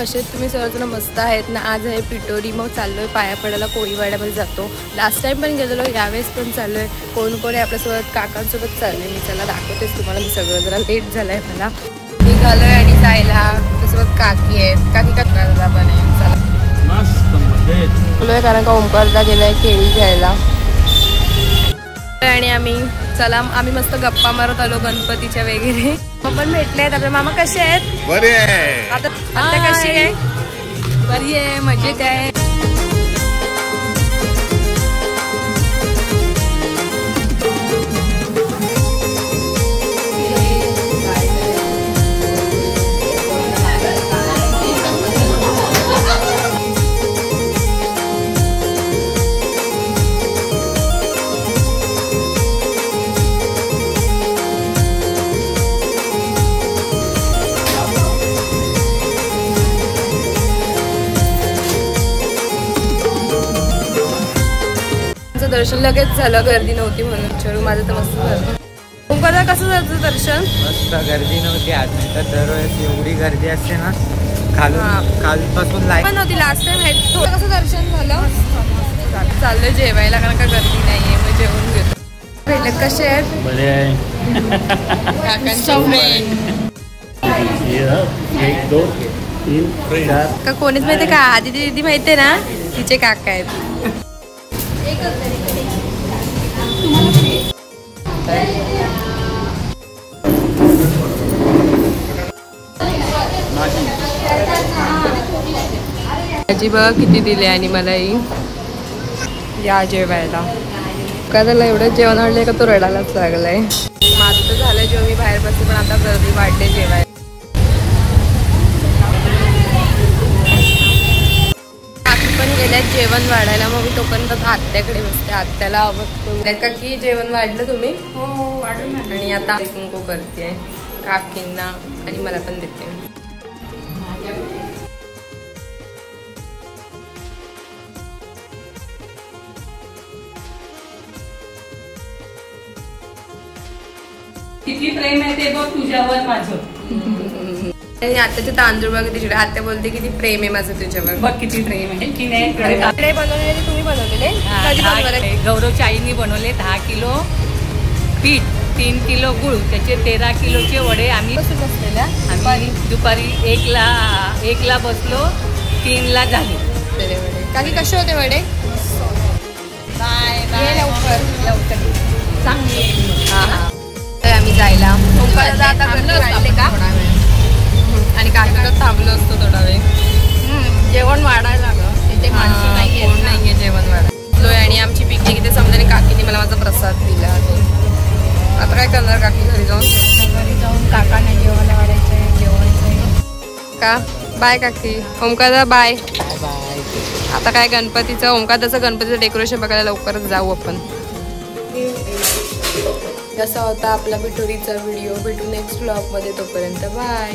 कसे तुम्ही सर्वजण मस्त आहेत ना। आज आहे पिटोरी, मग चाललोय पाया पडायला कोळीवाड्यामध्ये जातो। लास्ट टाइम पण गेलेलो, यावेळेस पण चाललोय। कोण कोण आहे आपल्यासोबत, काकांसोबत चाललोय मी। चला दाखवतेच तुम्हाला मी सगळं, जरा लेट झालंय मला। निघालोय आणि जायला त्यासोबत काकी आहेत, काकी काका पण आहे। चला मस्त मजेत कारण का ओमकारदा गेलाय केळी घ्यायला आणि आम्ही मस्त गप्पा मारत आलो गणपतीच्या वगैरे। मग पण भेटले आहेत आपले मामा। कसे आहेत? बरे आहे। आता कशी आहे? बरी आहे, मजेत आहे। दर्शन लगेच झालं, गर्दी नव्हती म्हणून। चलो माझं तर मस्त झालं। ओंकारला कसं झालं दर्शन? मस्त, गर्दी नव्हती आज, नाही तर दरवेळेस एवढी गर्दी असते ना। खालपासून लाईन पण नव्हती लास्ट टाइम। कसं दर्शन झालं? चाललोय जेवायला कारण का गर्दी नाहीये, मग जेवून घेतो। भेटले कसे आहेत? बरे आहे। काकांचा फ्रेंड का कोणीच माहितीये का? आधी दीदी माहितीये ना, तिचे काका आहेत। आजी बघा किती दिले आणि मलाही या जेवायला। का त्याला एवढं जेवण आवडलंय का तो रडायलाच लागलाय। माझं तर झालं जेव्हा मी बाहेर बसते, पण आता गर्दी वाढते जेवायला। जेवण वाढायला, मग मी तोपर्यंत आत्याकडे बसते। आत्याला बघतो का की जेवण वाढलं तुम्ही? हो वाढून। आणि आता कुंकू करते काकींना आणि मला पण देते। किती प्रेम आहे ते बघ तुझ्यावर माझं। आत्याचे तांदूळ बघ तिकडे, आत्या बोलते किती प्रेम आहे माझं तुझ्यावर। बघ किती प्रेम आहे की नाही। बनवलेले तुम्ही बनवलेले? गौरवच्या आईने बनवले 10 किलो पीठ, 3 किलो गुळ, त्याचे 13 किलोचे वडे। आम्ही दुपारी 1ला बसलो, 3ला झाले काही। कसे होते वडे? लवकर चांगले। आम्ही जायला आणि काकीकडे थांबलो असतो थोडा वेळ। जेवण वाढायला लागलं, तिथे माणसं नाहीये जेवण वाढायला। आणि आमची पिकनिक इथे समजा काकीने मला माझा प्रसाद दिला। आता काय करणार काकी? घरी जाऊन काकांना जेवायला वाढायचंय, जेवण का? बाय काकी। ओमकारदा बाय। बाय। आता काय गणपतीचं, ओमकारदाचं गणपतीचं डेकोरेशन बघायला लवकरच जाऊ आपण। कसा होता आपला पिटोरीचा व्हिडिओ? भेटू नेक्स्ट व्लॉग मध्ये, तोपर्यंत बाय।